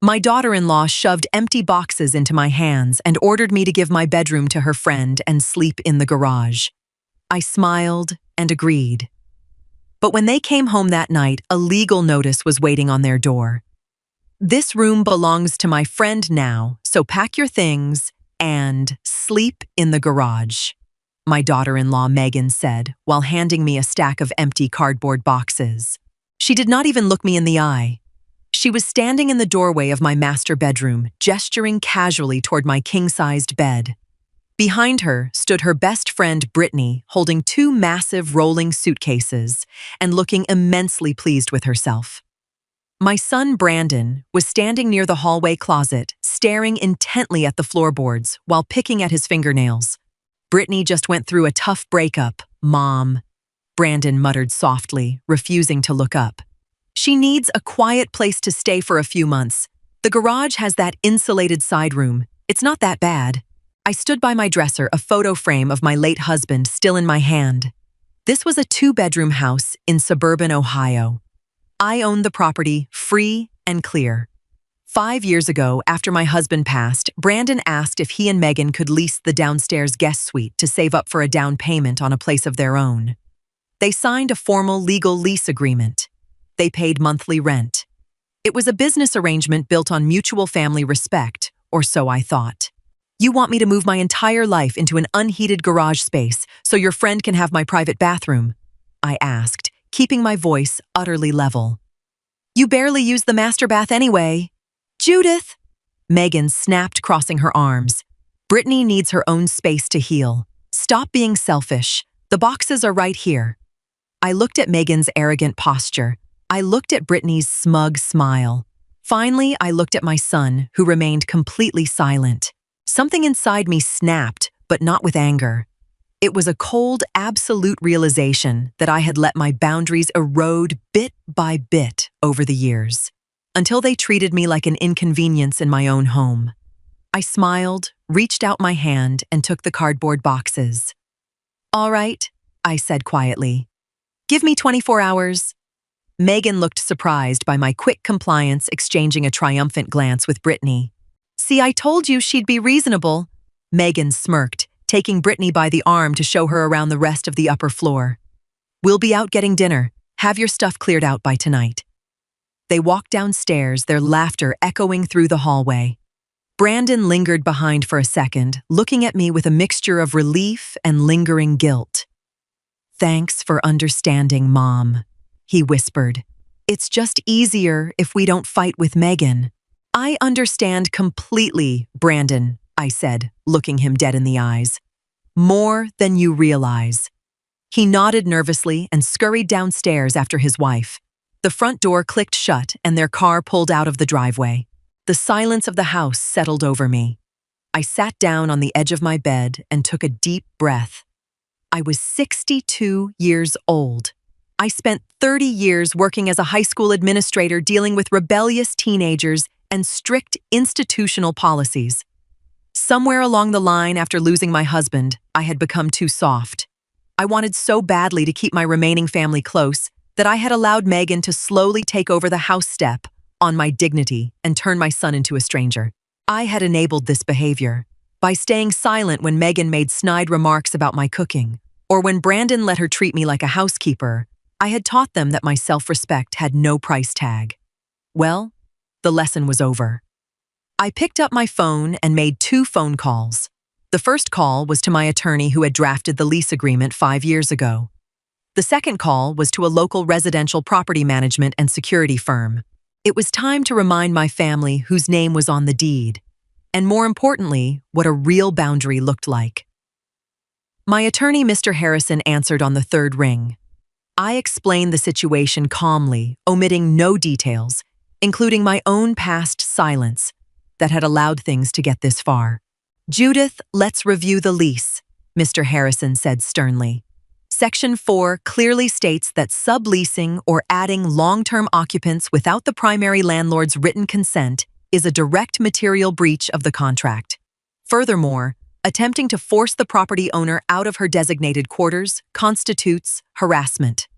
My daughter-in-law shoved empty boxes into my hands and ordered me to give my bedroom to her friend and sleep in the garage. I smiled and agreed. But when they came home that night, a legal notice was waiting on their door. "This room belongs to my friend now, so pack your things and sleep in the garage," my daughter-in-law Megan said while handing me a stack of empty cardboard boxes. She did not even look me in the eye. She was standing in the doorway of my master bedroom, gesturing casually toward my king-sized bed. Behind her stood her best friend Brittany, holding two massive rolling suitcases and looking immensely pleased with herself. My son Brandon was standing near the hallway closet, staring intently at the floorboards while picking at his fingernails. "Brittany just went through a tough breakup, Mom," Brandon muttered softly, refusing to look up. "She needs a quiet place to stay for a few months. The garage has that insulated side room. It's not that bad." I stood by my dresser, a photo frame of my late husband still in my hand. This was a 2-bedroom house in suburban Ohio. I owned the property free and clear. 5 years ago, after my husband passed, Brandon asked if he and Megan could lease the downstairs guest suite to save up for a down payment on a place of their own. They signed a formal legal lease agreement. They paid monthly rent. It was a business arrangement built on mutual family respect, or so I thought. "You want me to move my entire life into an unheated garage space so your friend can have my private bathroom?" I asked, keeping my voice utterly level. "You barely use the master bath anyway." "Judith!" Megan snapped, crossing her arms. "Brittany needs her own space to heal. Stop being selfish. The boxes are right here." I looked at Megan's arrogant posture. I looked at Brittany's smug smile. Finally, I looked at my son, who remained completely silent. Something inside me snapped, but not with anger. It was a cold, absolute realization that I had let my boundaries erode bit by bit over the years, until they treated me like an inconvenience in my own home. I smiled, reached out my hand, and took the cardboard boxes. "All right," I said quietly. "Give me 24 hours. Megan looked surprised by my quick compliance, exchanging a triumphant glance with Brittany. "See, I told you she'd be reasonable." Megan smirked, taking Brittany by the arm to show her around the rest of the upper floor. "We'll be out getting dinner. Have your stuff cleared out by tonight." They walked downstairs, their laughter echoing through the hallway. Brandon lingered behind for a second, looking at me with a mixture of relief and lingering guilt. "Thanks for understanding, Mom," he whispered. "It's just easier if we don't fight with Megan." "I understand completely, Brandon," I said, looking him dead in the eyes. "More than you realize." He nodded nervously and scurried downstairs after his wife. The front door clicked shut and their car pulled out of the driveway. The silence of the house settled over me. I sat down on the edge of my bed and took a deep breath. I was 62 years old. I spent 30 years working as a high school administrator dealing with rebellious teenagers and strict institutional policies. Somewhere along the line, after losing my husband, I had become too soft. I wanted so badly to keep my remaining family close that I had allowed Megan to slowly take over the house step on my dignity and turn my son into a stranger. I had enabled this behavior by staying silent when Megan made snide remarks about my cooking, or when Brandon let her treat me like a housekeeper. I had taught them that my self-respect had no price tag. Well, the lesson was over. I picked up my phone and made 2 phone calls. The first call was to my attorney who had drafted the lease agreement 5 years ago. The second call was to a local residential property management and security firm. It was time to remind my family whose name was on the deed, and more importantly, what a real boundary looked like. My attorney, Mr. Harrison, answered on the 3rd ring. I explained the situation calmly, omitting no details, including my own past silence that had allowed things to get this far. "Judith, let's review the lease," Mr. Harrison said sternly. "Section 4 clearly states that subleasing or adding long-term occupants without the primary landlord's written consent is a direct material breach of the contract. Furthermore, attempting to force the property owner out of her designated quarters constitutes harassment."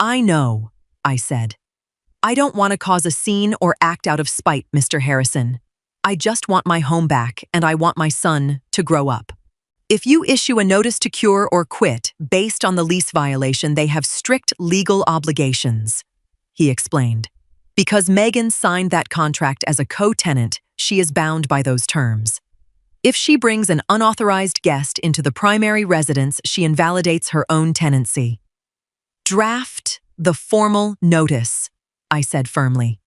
"I know," I said. I don't want to cause a scene or act out of spite, Mr. Harrison. I just want my home back, and I want my son to grow up. If you issue a notice to cure or quit based on the lease violation, they have strict legal obligations, he explained. Because Megan signed that contract as a co-tenant, she is bound by those terms. If she brings an unauthorized guest into the primary residence, she invalidates her own tenancy. Draft the formal notice, I said firmly.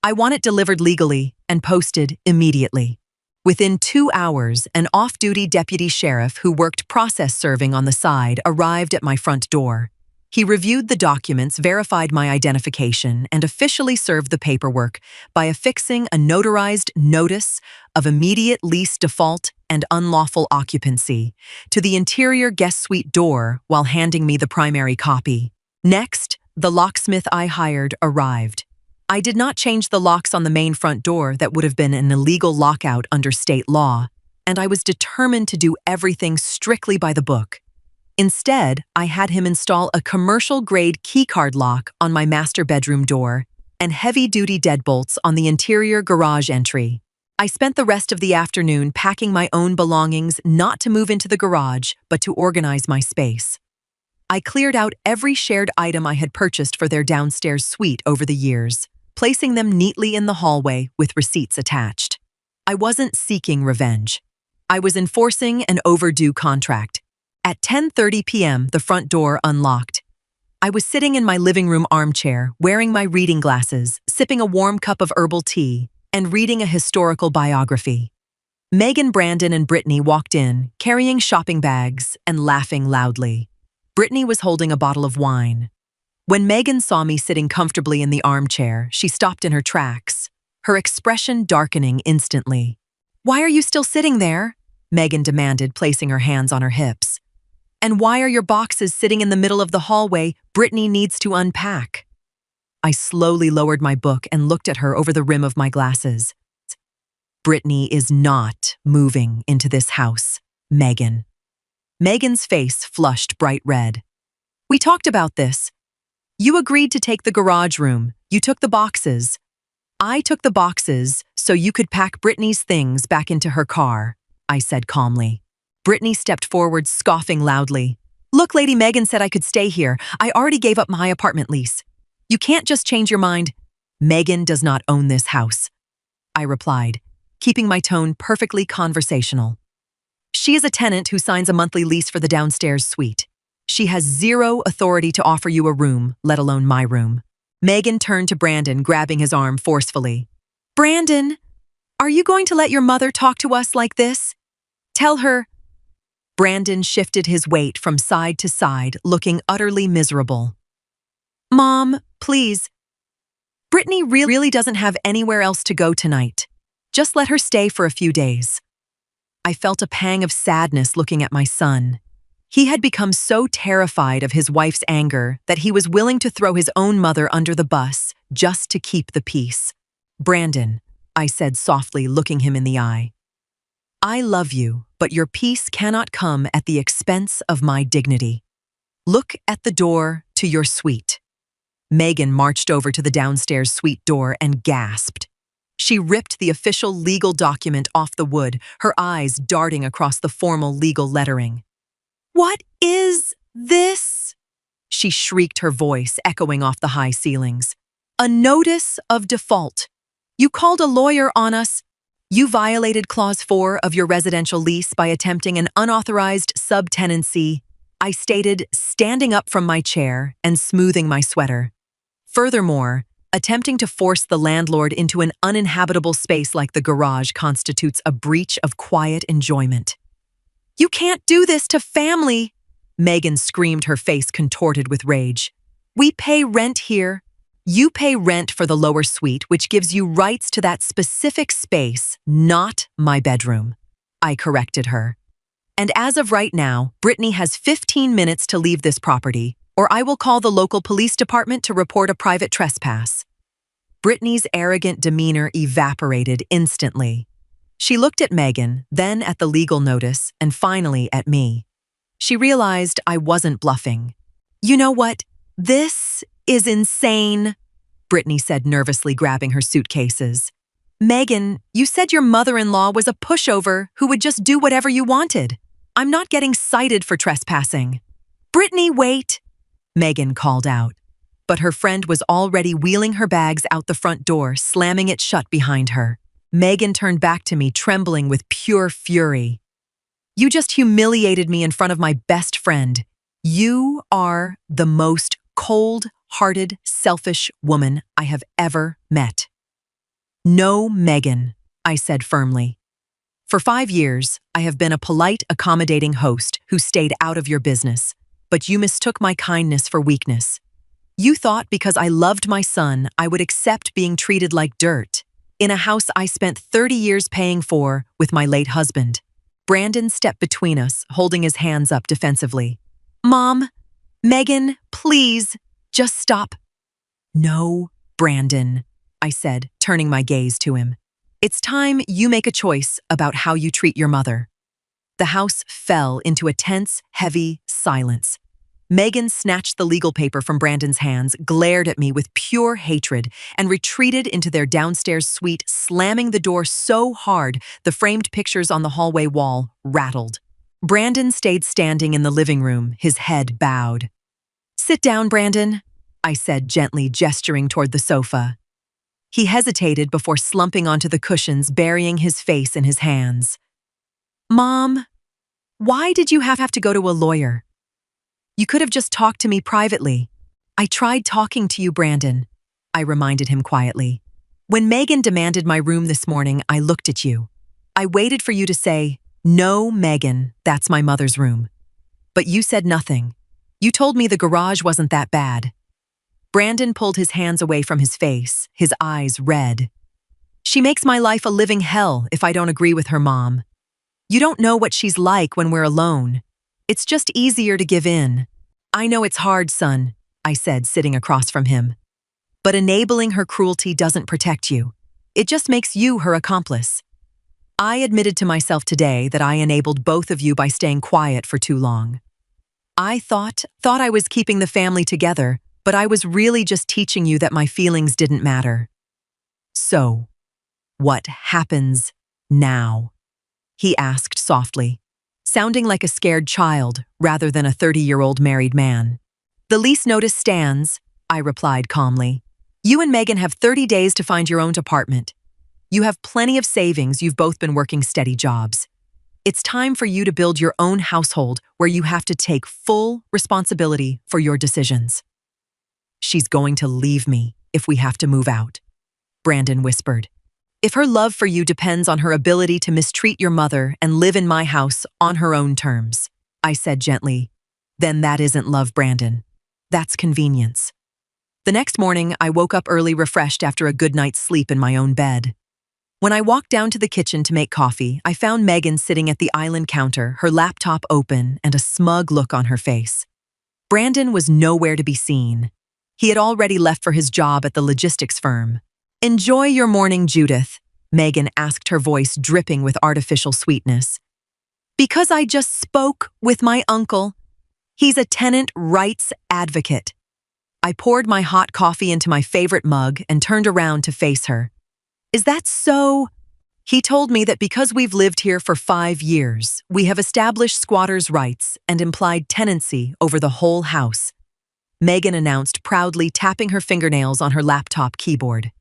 I want it delivered legally and posted immediately. Within 2 hours, an off-duty deputy sheriff who worked process serving on the side arrived at my front door. He reviewed the documents, verified my identification, and officially served the paperwork by affixing a notarized notice of immediate lease default and unlawful occupancy to the interior guest suite door while handing me the primary copy. Next, the locksmith I hired arrived. I did not change the locks on the main front door. That would have been an illegal lockout under state law, and I was determined to do everything strictly by the book. Instead, I had him install a commercial-grade keycard lock on my master bedroom door and heavy-duty deadbolts on the interior garage entry. I spent the rest of the afternoon packing my own belongings, not to move into the garage, but to organize my space. I cleared out every shared item I had purchased for their downstairs suite over the years, placing them neatly in the hallway with receipts attached. I wasn't seeking revenge. I was enforcing an overdue contract. At 10:30 p.m., the front door unlocked. I was sitting in my living room armchair, wearing my reading glasses, sipping a warm cup of herbal tea, and reading a historical biography. Megan, Brandon, and Brittany walked in, carrying shopping bags and laughing loudly. Brittany was holding a bottle of wine. When Megan saw me sitting comfortably in the armchair, she stopped in her tracks, her expression darkening instantly. "Why are you still sitting there?" Megan demanded, placing her hands on her hips. "And why are your boxes sitting in the middle of the hallway? Brittany needs to unpack." I slowly lowered my book and looked at her over the rim of my glasses. "Brittany is not moving into this house, Megan." Megan's face flushed bright red. "We talked about this. You agreed to take the garage room. You took the boxes. I took the boxes so you could pack Brittany's things back into her car," I said calmly. Brittany stepped forward, scoffing loudly. "Look, Lady Megan said I could stay here. I already gave up my apartment lease. You can't just change your mind." "Megan does not own this house," I replied, keeping my tone perfectly conversational. "She is a tenant who signs a monthly lease for the downstairs suite. She has zero authority to offer you a room, let alone my room." Megan turned to Brandon, grabbing his arm forcefully. "Brandon, are you going to let your mother talk to us like this? Tell her—" Brandon shifted his weight from side to side, looking utterly miserable. "Mom, please. Brittany really doesn't have anywhere else to go tonight. Just let her stay for a few days." I felt a pang of sadness looking at my son. He had become so terrified of his wife's anger that he was willing to throw his own mother under the bus just to keep the peace. "Brandon," I said softly, looking him in the eye, "I love you, but your peace cannot come at the expense of my dignity. Look at the door to your suite." Megan marched over to the downstairs suite door and gasped. She ripped the official legal document off the wood, her eyes darting across the formal legal lettering. "What is this?" she shrieked, her voice echoing off the high ceilings. "A notice of default. You called a lawyer on us. You violated Clause 4 of your residential lease by attempting an unauthorized subtenancy," I stated, standing up from my chair and smoothing my sweater. "Furthermore, attempting to force the landlord into an uninhabitable space like the garage constitutes a breach of quiet enjoyment." "You can't do this to family!" Megan screamed, her face contorted with rage. "We pay rent here. You pay rent for the lower suite, which gives you rights to that specific space, not my bedroom," I corrected her. "And as of right now, Brittany has 15 minutes to leave this property, or I will call the local police department to report a private trespass." Brittany's arrogant demeanor evaporated instantly. She looked at Megan, then at the legal notice, and finally at me. She realized I wasn't bluffing. "You know what? This is insane." Brittany said nervously, grabbing her suitcases. Megan, you said your mother-in-law was a pushover who would just do whatever you wanted. I'm not getting cited for trespassing. Brittany, wait, Megan called out. But her friend was already wheeling her bags out the front door, slamming it shut behind her. Megan turned back to me, trembling with pure fury. You just humiliated me in front of my best friend. You are the most cold-hearted, selfish woman I have ever met. No, Megan, I said firmly. For 5 years, I have been a polite, accommodating host who stayed out of your business, but you mistook my kindness for weakness. You thought because I loved my son, I would accept being treated like dirt in a house I spent 30 years paying for with my late husband. Brandon stepped between us, holding his hands up defensively. Mom, Megan, please, just stop. No, Brandon, I said, turning my gaze to him. It's time you make a choice about how you treat your mother. The house fell into a tense, heavy silence. Megan snatched the legal paper from Brandon's hands, glared at me with pure hatred, and retreated into their downstairs suite, slamming the door so hard the framed pictures on the hallway wall rattled. Brandon stayed standing in the living room, his head bowed. Sit down, Brandon, I said gently, gesturing toward the sofa. He hesitated before slumping onto the cushions, burying his face in his hands. Mom, why did you have to go to a lawyer? You could have just talked to me privately. I tried talking to you, Brandon, I reminded him quietly. When Megan demanded my room this morning, I looked at you. I waited for you to say, no, Megan, that's my mother's room. But you said nothing. You told me the garage wasn't that bad. Brandon pulled his hands away from his face, his eyes red. She makes my life a living hell if I don't agree with her, Mom. You don't know what she's like when we're alone. It's just easier to give in. I know it's hard, son, I said, sitting across from him. But enabling her cruelty doesn't protect you. It just makes you her accomplice. I admitted to myself today that I enabled both of you by staying quiet for too long. I thought I was keeping the family together, but I was really just teaching you that my feelings didn't matter. So, what happens now? He asked softly, sounding like a scared child rather than a 30-year-old married man. The lease notice stands, I replied calmly. You and Megan have 30 days to find your own apartment. You have plenty of savings, you've both been working steady jobs. It's time for you to build your own household where you have to take full responsibility for your decisions. She's going to leave me if we have to move out, Brandon whispered. If her love for you depends on her ability to mistreat your mother and live in my house on her own terms, I said gently, then that isn't love, Brandon. That's convenience. The next morning, I woke up early, refreshed after a good night's sleep in my own bed. When I walked down to the kitchen to make coffee, I found Megan sitting at the island counter, her laptop open and a smug look on her face. Brandon was nowhere to be seen. He had already left for his job at the logistics firm. Enjoy your morning, Judith, Megan asked, her voice dripping with artificial sweetness. Because I just spoke with my uncle. He's a tenant rights advocate. I poured my hot coffee into my favorite mug and turned around to face her. Is that so? He told me that because we've lived here for 5 years, we have established squatters' rights and implied tenancy over the whole house. Megan announced, proudly tapping her fingernails on her laptop keyboard.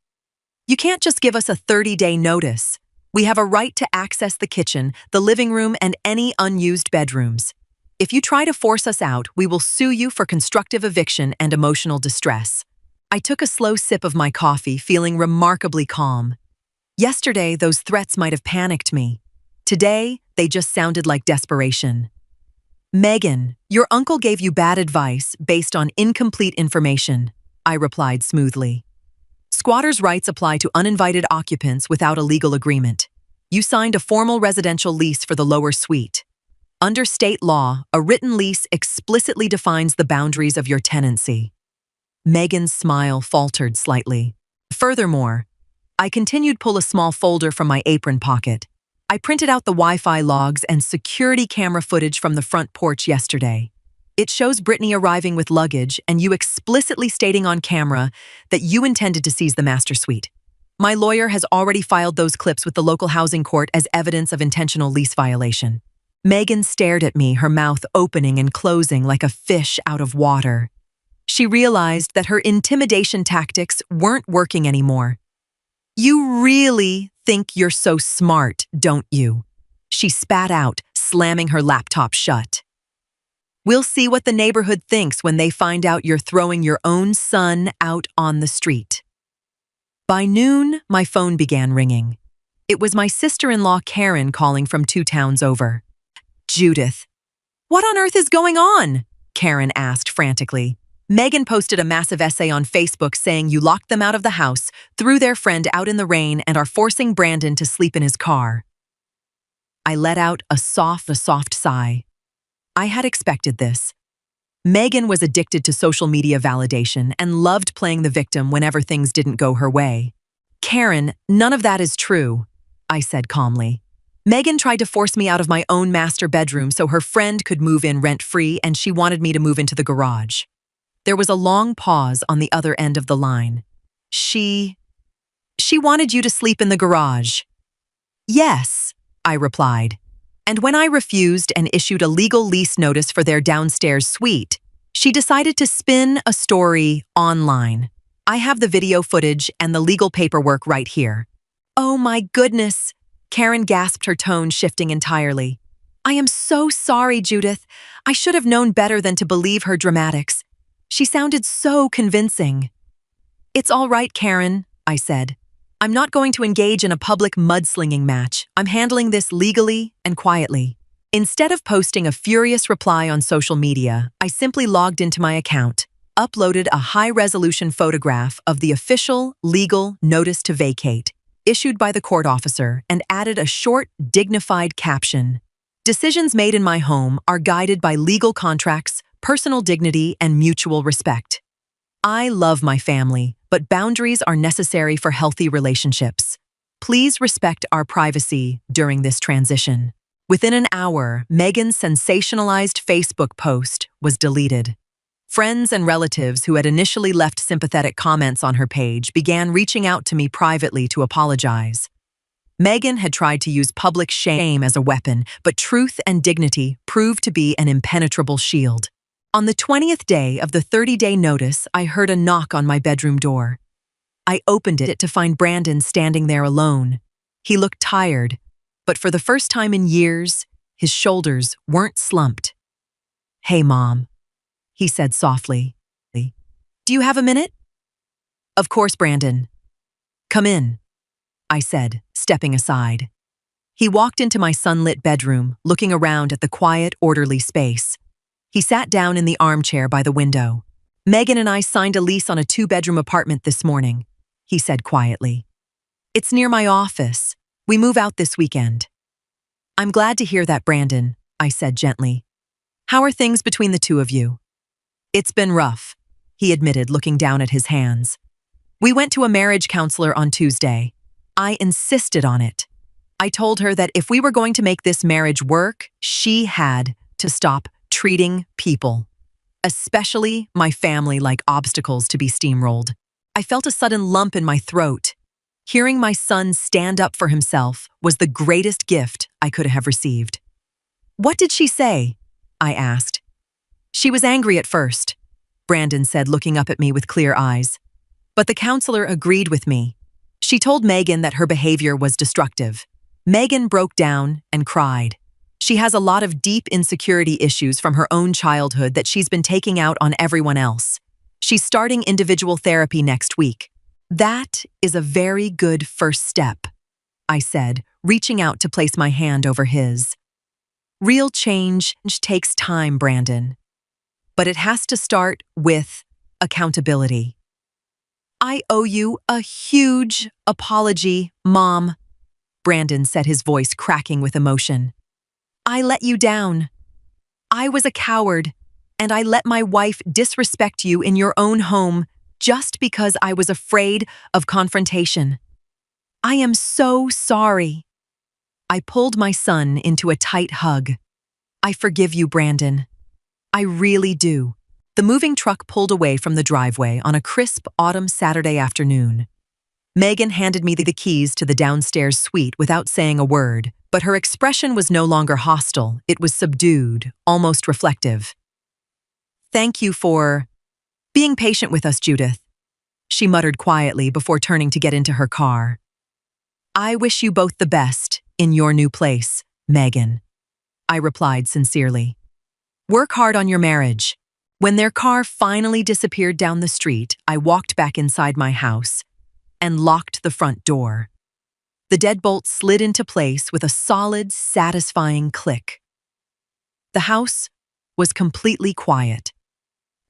You can't just give us a 30-day notice. We have a right to access the kitchen, the living room, and any unused bedrooms. If you try to force us out, we will sue you for constructive eviction and emotional distress. I took a slow sip of my coffee, feeling remarkably calm. Yesterday, those threats might have panicked me. Today, they just sounded like desperation. Megan, your uncle gave you bad advice based on incomplete information, I replied smoothly. Squatters' rights apply to uninvited occupants without a legal agreement. You signed a formal residential lease for the lower suite. Under state law, a written lease explicitly defines the boundaries of your tenancy. Megan's smile faltered slightly. Furthermore, I continued to pull a small folder from my apron pocket. I printed out the Wi-Fi logs and security camera footage from the front porch yesterday. It shows Brittany arriving with luggage and you explicitly stating on camera that you intended to seize the master suite. My lawyer has already filed those clips with the local housing court as evidence of intentional lease violation. Megan stared at me, her mouth opening and closing like a fish out of water. She realized that her intimidation tactics weren't working anymore. "You really think you're so smart, don't you?" She spat out, slamming her laptop shut. "We'll see what the neighborhood thinks when they find out you're throwing your own son out on the street." By noon, my phone began ringing. It was my sister-in-law Karen calling from 2 towns over. "Judith, what on earth is going on?" Karen asked frantically. "Megan posted a massive essay on Facebook saying you locked them out of the house, threw their friend out in the rain, and are forcing Brandon to sleep in his car." I let out a soft sigh. I had expected this. Megan was addicted to social media validation and loved playing the victim whenever things didn't go her way. "Karen, none of that is true," I said calmly. "Megan tried to force me out of my own master bedroom so her friend could move in rent-free, and she wanted me to move into the garage." There was a long pause on the other end of the line. She wanted you to sleep in the garage." "Yes," I replied. "And when I refused and issued a legal lease notice for their downstairs suite, she decided to spin a story online. I have the video footage and the legal paperwork right here." "Oh my goodness," Karen gasped, her tone shifting entirely. "I am so sorry, Judith. I should have known better than to believe her dramatics. She sounded so convincing." "It's all right, Karen," I said. "I'm not going to engage in a public mudslinging match. I'm handling this legally and quietly." Instead of posting a furious reply on social media, I simply logged into my account, uploaded a high-resolution photograph of the official legal notice to vacate, issued by the court officer, and added a short, dignified caption. "Decisions made in my home are guided by legal contracts, personal dignity, and mutual respect. I love my family, but boundaries are necessary for healthy relationships. Please respect our privacy during this transition." Within an hour, Megan's sensationalized Facebook post was deleted. Friends and relatives who had initially left sympathetic comments on her page began reaching out to me privately to apologize. Megan had tried to use public shame as a weapon, but truth and dignity proved to be an impenetrable shield. On the 20th day of the 30-day notice, I heard a knock on my bedroom door. I opened it to find Brandon standing there alone. He looked tired, but for the first time in years, his shoulders weren't slumped. "Hey, Mom," he said softly. "Do you have a minute?" "Of course, Brandon. Come in," I said, stepping aside. He walked into my sunlit bedroom, looking around at the quiet, orderly space. He sat down in the armchair by the window. "Megan and I signed a lease on a 2-bedroom apartment this morning," he said quietly. "It's near my office. We move out this weekend." "I'm glad to hear that, Brandon," I said gently. "How are things between the two of you?" "It's been rough," he admitted, looking down at his hands. "We went to a marriage counselor on Tuesday. I insisted on it. I told her that if we were going to make this marriage work, she had to stop treating people, especially my family, like obstacles to be steamrolled." I felt a sudden lump in my throat. Hearing my son stand up for himself was the greatest gift I could have received. "What did she say?" I asked. "She was angry at first," Brandon said, looking up at me with clear eyes. "But the counselor agreed with me. She told Megan that her behavior was destructive. Megan broke down and cried. She has a lot of deep insecurity issues from her own childhood that she's been taking out on everyone else. She's starting individual therapy next week." "That is a very good first step," I said, reaching out to place my hand over his. "Real change takes time, Brandon, but it has to start with accountability." "I owe you a huge apology, Mom," Brandon said, his voice cracking with emotion. "I let you down. I was a coward, and I let my wife disrespect you in your own home just because I was afraid of confrontation. I am so sorry." I pulled my son into a tight hug. "I forgive you, Brandon. I really do. The moving truck pulled away from the driveway on a crisp autumn Saturday afternoon. Megan handed me the keys to the downstairs suite without saying a word, but her expression was no longer hostile. It was subdued, almost reflective. "Thank you for being patient with us, Judith," she muttered quietly before turning to get into her car. "I wish you both the best in your new place, Megan," I replied sincerely. "Work hard on your marriage." When their car finally disappeared down the street, I walked back inside my house and locked the front door. The deadbolt slid into place with a solid, satisfying click. The house was completely quiet.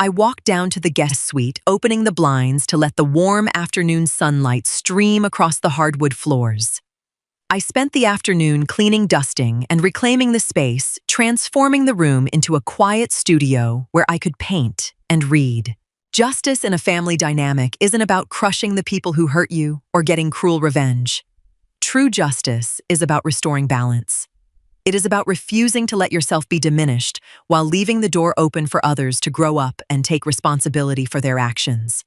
I walked down to the guest suite, opening the blinds to let the warm afternoon sunlight stream across the hardwood floors. I spent the afternoon cleaning, dusting, and reclaiming the space, transforming the room into a quiet studio where I could paint and read. Justice in a family dynamic isn't about crushing the people who hurt you or getting cruel revenge. True justice is about restoring balance. It is about refusing to let yourself be diminished while leaving the door open for others to grow up and take responsibility for their actions.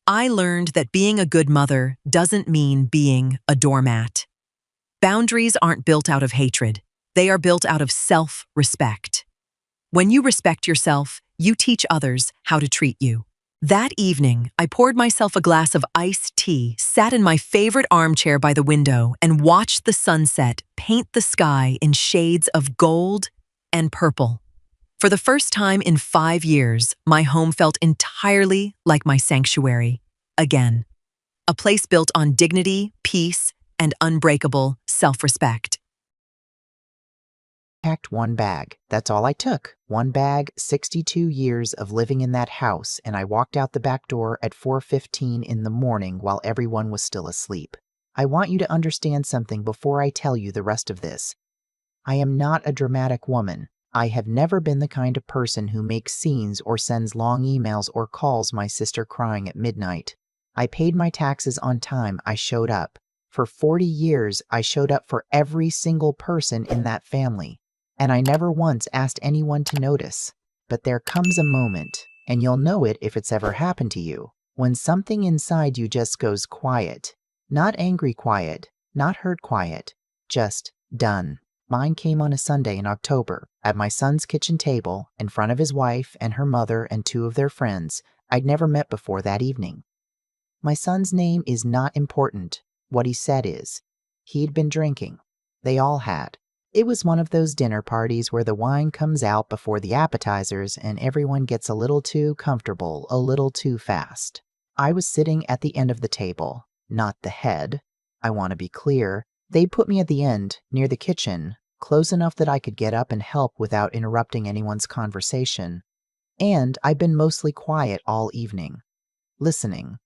I learned that being a good mother doesn't mean being a doormat. Boundaries aren't built out of hatred. They are built out of self-respect. When you respect yourself, you teach others how to treat you. That evening, I poured myself a glass of iced tea, sat in my favorite armchair by the window, and watched the sunset paint the sky in shades of gold and purple. For the first time in 5 years, my home felt entirely like my sanctuary again. A place built on dignity, peace, and unbreakable self-respect. Packed one bag. That's all I took. One bag, 62 years of living in that house, and I walked out the back door at 4:15 in the morning while everyone was still asleep. I want you to understand something before I tell you the rest of this. I am not a dramatic woman. I have never been the kind of person who makes scenes or sends long emails or calls my sister crying at midnight. I paid my taxes on time. I showed up. For 40 years, I showed up for every single person in that family, and I never once asked anyone to notice. But there comes a moment, and you'll know it if it's ever happened to you, when something inside you just goes quiet. Not angry quiet, not hurt quiet, just done. Mine came on a Sunday in October, at my son's kitchen table, in front of his wife and her mother and 2 of their friends I'd never met before that evening. My son's name is not important. What he said is, he'd been drinking. They all had. It was one of those dinner parties where the wine comes out before the appetizers and everyone gets a little too comfortable, a little too fast. I was sitting at the end of the table, not the head. I want to be clear. They put me at the end, near the kitchen, close enough that I could get up and help without interrupting anyone's conversation. And I've been mostly quiet all evening, listening,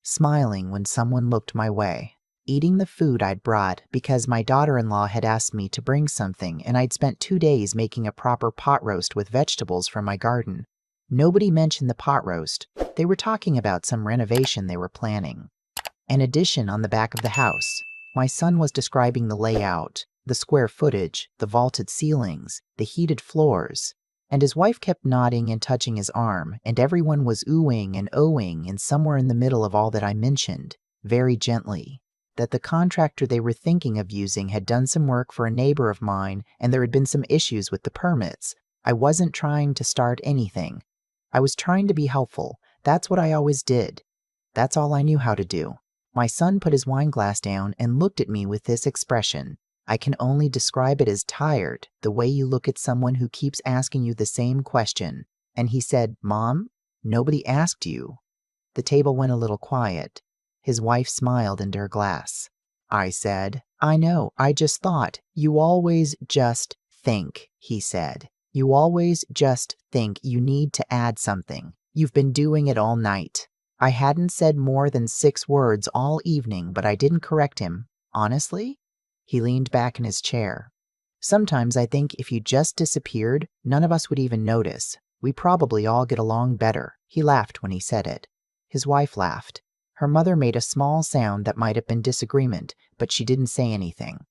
smiling when someone looked my way, eating the food I'd brought because my daughter-in-law had asked me to bring something and I'd spent 2 days making a proper pot roast with vegetables from my garden. Nobody mentioned the pot roast. They were talking about some renovation they were planning. An addition on the back of the house. My son was describing the layout, the square footage, the vaulted ceilings, the heated floors. And his wife kept nodding and touching his arm, and everyone was oohing and ohing, and somewhere in the middle of all that I mentioned, very gently, that the contractor they were thinking of using had done some work for a neighbor of mine, and there had been some issues with the permits. I wasn't trying to start anything. I was trying to be helpful. That's what I always did. That's all I knew how to do. My son put his wine glass down and looked at me with this expression. I can only describe it as tired, the way you look at someone who keeps asking you the same question. And he said, "Mom, nobody asked you." The table went a little quiet. His wife smiled into her glass. I said, "I know, I just thought. You always just think," he said. "You always just think you need to add something. You've been doing it all night." I hadn't said more than 6 words all evening, but I didn't correct him. Honestly? He leaned back in his chair. Sometimes I think if you just disappeared, none of us would even notice. We probably all get along better. He laughed when he said it. His wife laughed. Her mother made a small sound that might have been disagreement, but she didn't say anything.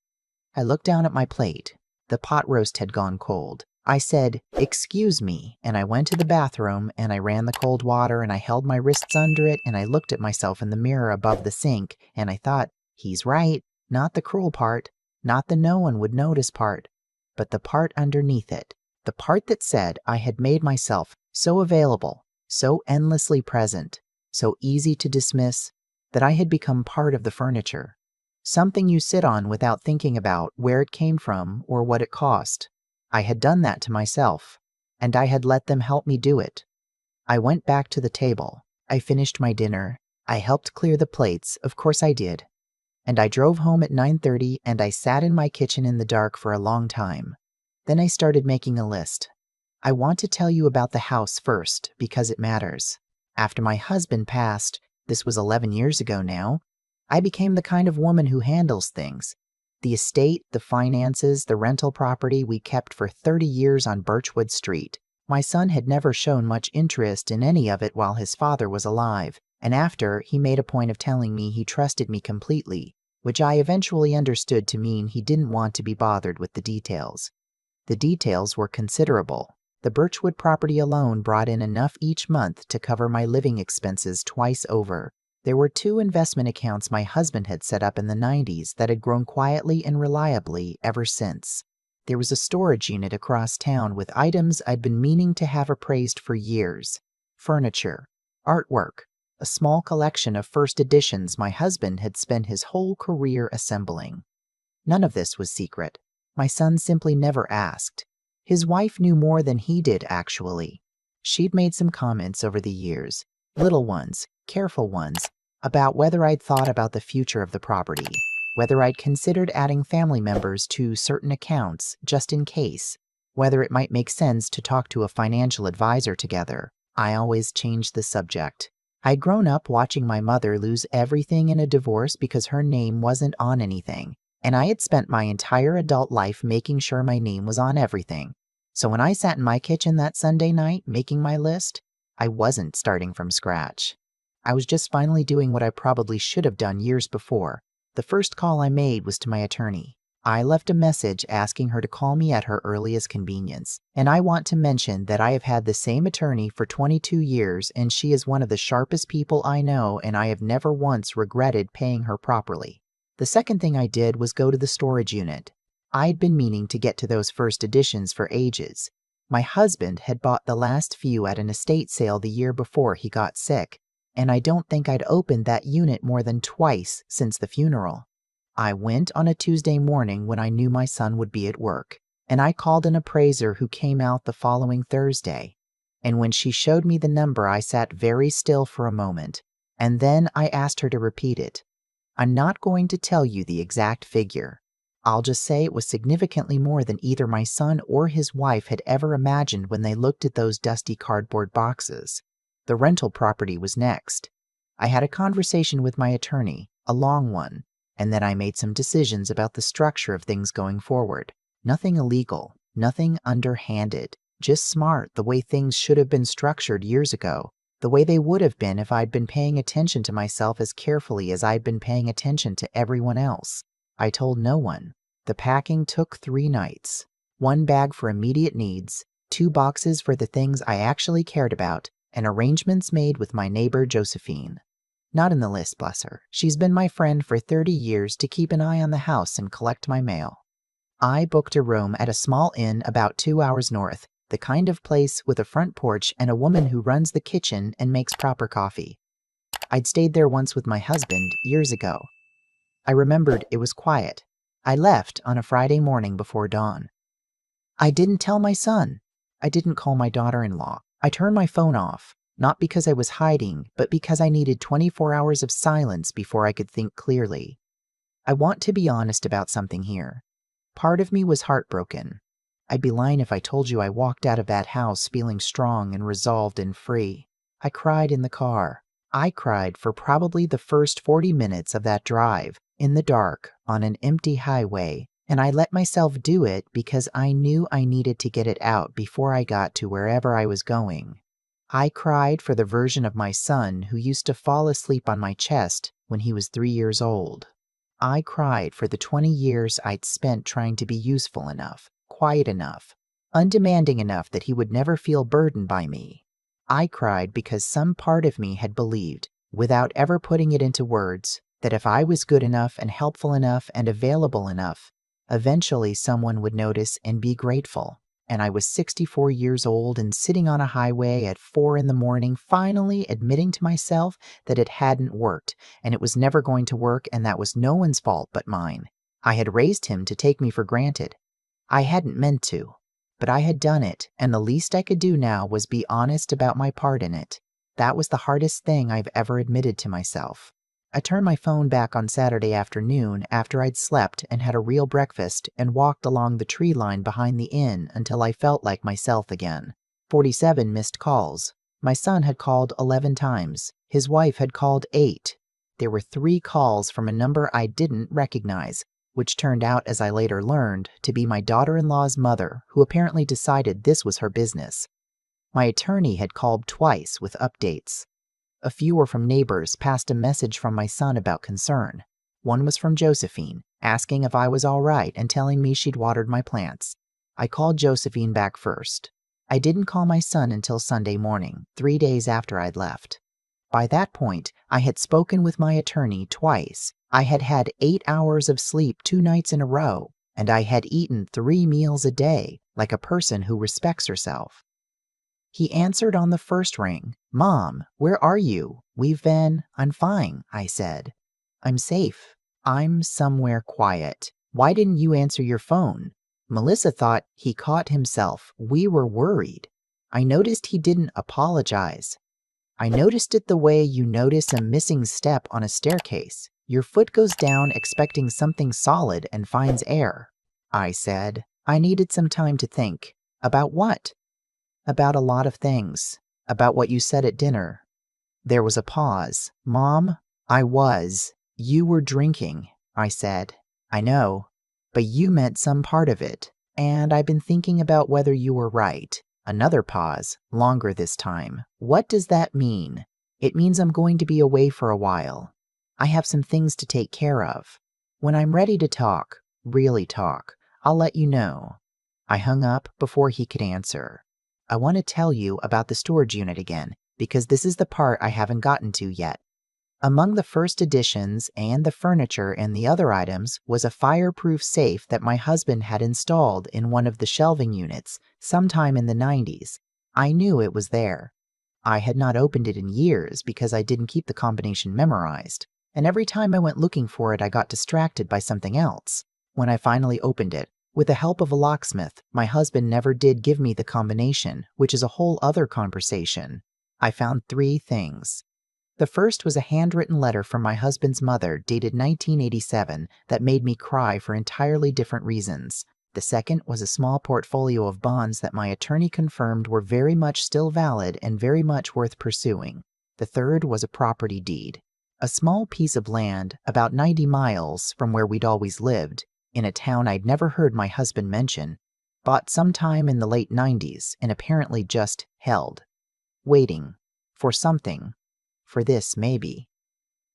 I looked down at my plate. The pot roast had gone cold. I said, "Excuse me," and I went to the bathroom and I ran the cold water and I held my wrists under it and I looked at myself in the mirror above the sink and I thought, he's right, not the cruel part, not the no one would notice part, but the part underneath it, the part that said I had made myself so available, so endlessly present, so easy to dismiss, that I had become part of the furniture, something you sit on without thinking about where it came from or what it cost. I had done that to myself, and I had let them help me do it. I went back to the table. I finished my dinner. I helped clear the plates, of course I did. And I drove home at 9:30 and I sat in my kitchen in the dark for a long time. Then I started making a list. I want to tell you about the house first because it matters. After my husband passed, this was 11 years ago now, I became the kind of woman who handles things. The estate, the finances, the rental property we kept for 30 years on Birchwood Street. My son had never shown much interest in any of it while his father was alive, and after, he made a point of telling me he trusted me completely, which I eventually understood to mean he didn't want to be bothered with the details. The details were considerable. The Birchwood property alone brought in enough each month to cover my living expenses twice over. There were 2 investment accounts my husband had set up in the 90s that had grown quietly and reliably ever since. There was a storage unit across town with items I'd been meaning to have appraised for years. Furniture, artwork, a small collection of first editions my husband had spent his whole career assembling. None of this was secret. My son simply never asked. His wife knew more than he did, actually. She'd made some comments over the years, little ones, careful ones, about whether I'd thought about the future of the property, whether I'd considered adding family members to certain accounts just in case, whether it might make sense to talk to a financial advisor together. I always changed the subject. I'd grown up watching my mother lose everything in a divorce because her name wasn't on anything, and I had spent my entire adult life making sure my name was on everything. So when I sat in my kitchen that Sunday night making my list, I wasn't starting from scratch. I was just finally doing what I probably should have done years before. The first call I made was to my attorney. I left a message asking her to call me at her earliest convenience. And I want to mention that I have had the same attorney for 22 years and she is one of the sharpest people I know and I have never once regretted paying her properly. The second thing I did was go to the storage unit. I'd been meaning to get to those first editions for ages. My husband had bought the last few at an estate sale the year before he got sick, and I don't think I'd opened that unit more than twice since the funeral. I went on a Tuesday morning when I knew my son would be at work, and I called an appraiser who came out the following Thursday. And when she showed me the number, I sat very still for a moment, and then I asked her to repeat it. I'm not going to tell you the exact figure. I'll just say it was significantly more than either my son or his wife had ever imagined when they looked at those dusty cardboard boxes. The rental property was next. I had a conversation with my attorney, a long one, and then I made some decisions about the structure of things going forward. Nothing illegal, nothing underhanded, just smart the way things should have been structured years ago. The way they would have been if I'd been paying attention to myself as carefully as I'd been paying attention to everyone else. I told no one. The packing took 3 nights. 1 bag for immediate needs, 2 boxes for the things I actually cared about, and arrangements made with my neighbor Josephine. Not in the list, bless her. She's been my friend for 30 years to keep an eye on the house and collect my mail. I booked a room at a small inn about 2 hours north, the kind of place with a front porch and a woman who runs the kitchen and makes proper coffee. I'd stayed there once with my husband years ago. I remembered it was quiet. I left on a Friday morning before dawn. I didn't tell my son. I didn't call my daughter-in-law. I turned my phone off, not because I was hiding, but because I needed 24 hours of silence before I could think clearly. I want to be honest about something here. Part of me was heartbroken. I'd be lying if I told you I walked out of that house feeling strong and resolved and free. I cried in the car. I cried for probably the first 40 minutes of that drive, in the dark, on an empty highway, and I let myself do it because I knew I needed to get it out before I got to wherever I was going. I cried for the version of my son who used to fall asleep on my chest when he was 3 years old. I cried for the 20 years I'd spent trying to be useful enough, quiet enough, undemanding enough that he would never feel burdened by me. I cried because some part of me had believed, without ever putting it into words, that if I was good enough and helpful enough and available enough, eventually someone would notice and be grateful. And I was 64 years old and sitting on a highway at 4 in the morning, finally admitting to myself that it hadn't worked, and it was never going to work, and that was no one's fault but mine. I had raised him to take me for granted. I hadn't meant to, but I had done it, and the least I could do now was be honest about my part in it. That was the hardest thing I've ever admitted to myself. I turned my phone back on Saturday afternoon after I'd slept and had a real breakfast and walked along the tree line behind the inn until I felt like myself again. 47 missed calls. My son had called 11 times. His wife had called 8. There were 3 calls from a number I didn't recognize, which turned out, as I later learned, to be my daughter-in-law's mother, who apparently decided this was her business. My attorney had called twice with updates. A few were from neighbors past a message from my son about concern. One was from Josephine, asking if I was all right and telling me she'd watered my plants. I called Josephine back first. I didn't call my son until Sunday morning, 3 days after I'd left. By that point, I had spoken with my attorney twice. I had had 8 hours of sleep 2 nights in a row, and I had eaten 3 meals a day, like a person who respects herself. He answered on the first ring. "Mom, where are you?" I'm fine," I said. "I'm safe. I'm somewhere quiet. Why didn't you answer your phone?" Melissa thought he caught himself. We were worried. I noticed he didn't apologize. I noticed it the way you notice a missing step on a staircase. Your foot goes down expecting something solid and finds air. I said. I needed some time to think. About what? About a lot of things. About what you said at dinner. There was a pause. Mom, you were drinking, I said. I know, but you meant some part of it, and I've been thinking about whether you were right. Another pause, longer this time. What does that mean? It means I'm going to be away for a while. I have some things to take care of. When I'm ready to talk, really talk, I'll let you know. I hung up before he could answer. I want to tell you about the storage unit again, because this is the part I haven't gotten to yet. Among the first additions and the furniture and the other items was a fireproof safe that my husband had installed in one of the shelving units sometime in the 90s. I knew it was there. I had not opened it in years because I didn't keep the combination memorized, and every time I went looking for it I got distracted by something else. When I finally opened it, with the help of a locksmith, my husband never did give me the combination, which is a whole other conversation. I found 3 things. The first was a handwritten letter from my husband's mother dated 1987 that made me cry for entirely different reasons. The second was a small portfolio of bonds that my attorney confirmed were very much still valid and very much worth pursuing. The third was a property deed. A small piece of land about 90 miles from where we'd always lived, in a town I'd never heard my husband mention, bought sometime in the late 90s and apparently just held. Waiting. For something. For this, maybe.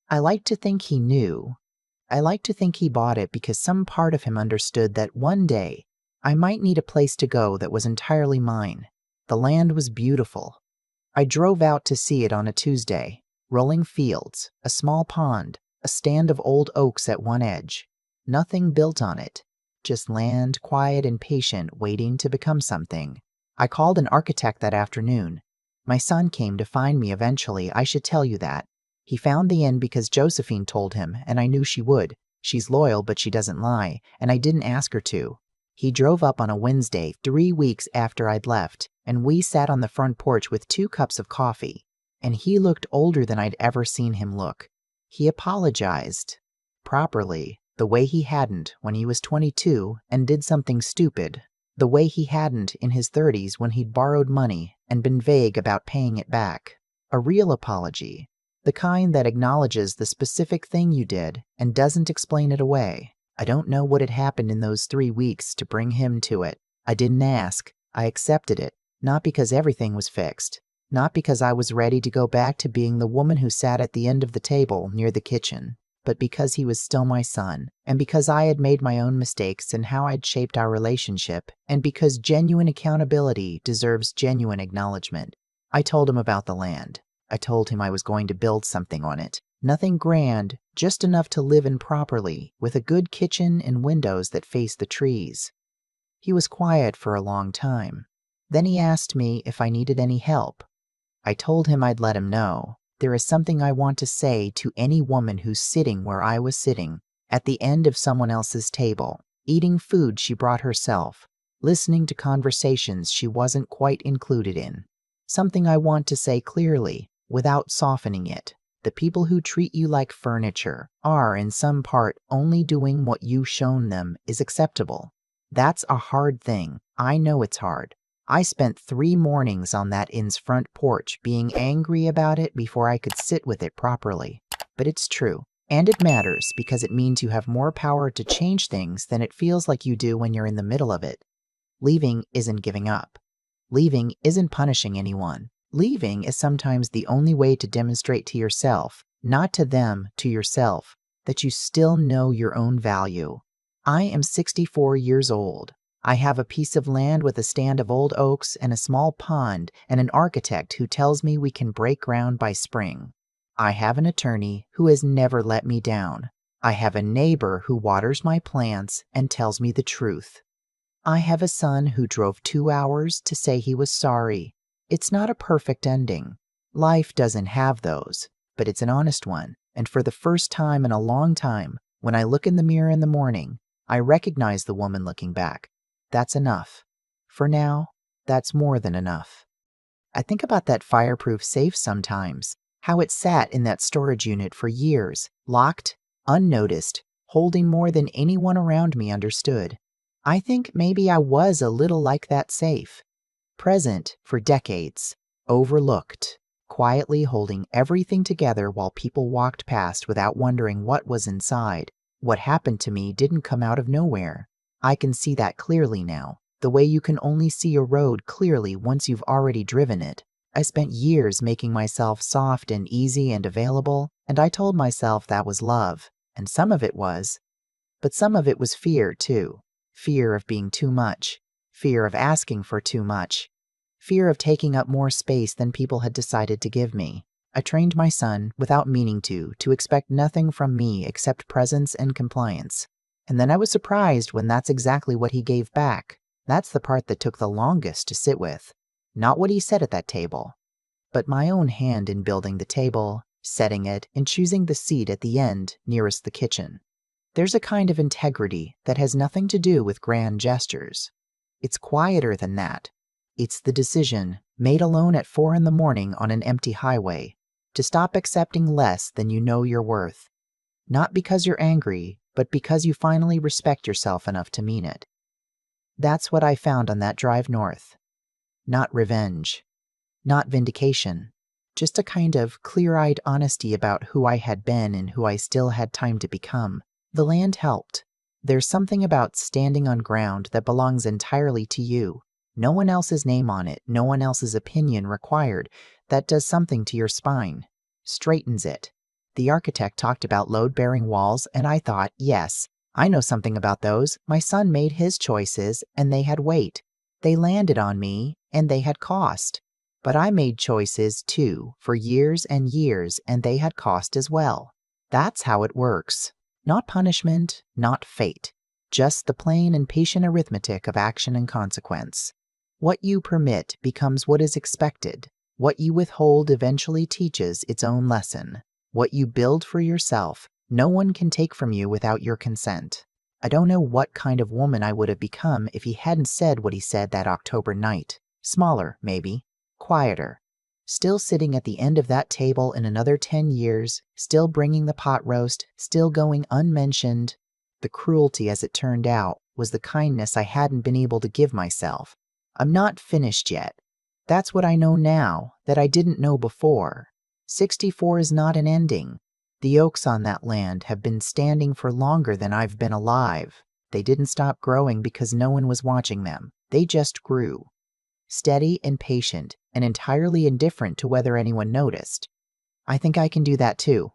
I like to think he knew. I like to think he bought it because some part of him understood that one day I might need a place to go that was entirely mine. The land was beautiful. I drove out to see it on a Tuesday. Rolling fields, a small pond, a stand of old oaks at one edge. Nothing built on it. Just land, quiet and patient, waiting to become something. I called an architect that afternoon. My son came to find me eventually, I should tell you that. He found the inn because Josephine told him, and I knew she would. She's loyal, but she doesn't lie, and I didn't ask her to. He drove up on a Wednesday, 3 weeks after I'd left, and we sat on the front porch with 2 cups of coffee. And he looked older than I'd ever seen him look. He apologized. Properly. The way he hadn't when he was 22 and did something stupid. The way he hadn't in his 30s when he'd borrowed money and been vague about paying it back. A real apology. The kind that acknowledges the specific thing you did and doesn't explain it away. I don't know what had happened in those 3 weeks to bring him to it. I didn't ask. I accepted it. Not because everything was fixed. Not because I was ready to go back to being the woman who sat at the end of the table near the kitchen. but because he was still my son, and because I had made my own mistakes in how I'd shaped our relationship, and because genuine accountability deserves genuine acknowledgement. I told him about the land. I told him I was going to build something on it. Nothing grand, just enough to live in properly, with a good kitchen and windows that face the trees. He was quiet for a long time. Then he asked me if I needed any help. I told him I'd let him know. There is something I want to say to any woman who's sitting where I was sitting, at the end of someone else's table, eating food she brought herself, listening to conversations she wasn't quite included in. Something I want to say clearly, without softening it. The people who treat you like furniture are, in some part, only doing what you've shown them is acceptable. That's a hard thing. I know it's hard. I spent 3 mornings on that inn's front porch being angry about it before I could sit with it properly. But it's true. And it matters because it means you have more power to change things than it feels like you do when you're in the middle of it. Leaving isn't giving up. Leaving isn't punishing anyone. Leaving is sometimes the only way to demonstrate to yourself, not to them, to yourself, that you still know your own value. I am 64 years old. I have a piece of land with a stand of old oaks and a small pond and an architect who tells me we can break ground by spring. I have an attorney who has never let me down. I have a neighbor who waters my plants and tells me the truth. I have a son who drove 2 hours to say he was sorry. It's not a perfect ending. Life doesn't have those, but it's an honest one. And for the first time in a long time, when I look in the mirror in the morning, I recognize the woman looking back. That's enough. For now, that's more than enough. I think about that fireproof safe sometimes, how it sat in that storage unit for years, locked, unnoticed, holding more than anyone around me understood. I think maybe I was a little like that safe, present for decades, overlooked, quietly holding everything together while people walked past without wondering what was inside. What happened to me didn't come out of nowhere. I can see that clearly now, the way you can only see a road clearly once you've already driven it. I spent years making myself soft and easy and available, and I told myself that was love, and some of it was. But some of it was fear, too. Fear of being too much. Fear of asking for too much. Fear of taking up more space than people had decided to give me. I trained my son, without meaning to expect nothing from me except presence and compliance. And then I was surprised when that's exactly what he gave back. That's the part that took the longest to sit with. Not what he said at that table, but my own hand in building the table, setting it, and choosing the seat at the end nearest the kitchen. There's a kind of integrity that has nothing to do with grand gestures. It's quieter than that. It's the decision, made alone at 4 a.m. on an empty highway, to stop accepting less than you know you're worth. Not because you're angry, but because you finally respect yourself enough to mean it. That's what I found on that drive north. Not revenge. Not vindication. Just a kind of clear-eyed honesty about who I had been and who I still had time to become. The land helped. There's something about standing on ground that belongs entirely to you. No one else's name on it, no one else's opinion required. That does something to your spine. Straightens it. The architect talked about load-bearing walls, and I thought, yes, I know something about those. My son made his choices, and they had weight. They landed on me, and they had cost. But I made choices, too, for years and years, and they had cost as well. That's how it works. Not punishment, not fate. Just the plain and patient arithmetic of action and consequence. What you permit becomes what is expected. What you withhold eventually teaches its own lesson. What you build for yourself, no one can take from you without your consent. I don't know what kind of woman I would have become if he hadn't said what he said that October night. Smaller, maybe. Quieter. Still sitting at the end of that table in another 10 years, still bringing the pot roast, still going unmentioned. The cruelty, as it turned out, was the kindness I hadn't been able to give myself. I'm not finished yet. That's what I know now, that I didn't know before. 64 is not an ending. The oaks on that land have been standing for longer than I've been alive. They didn't stop growing because no one was watching them. They just grew. Steady and patient, and entirely indifferent to whether anyone noticed. I think I can do that too.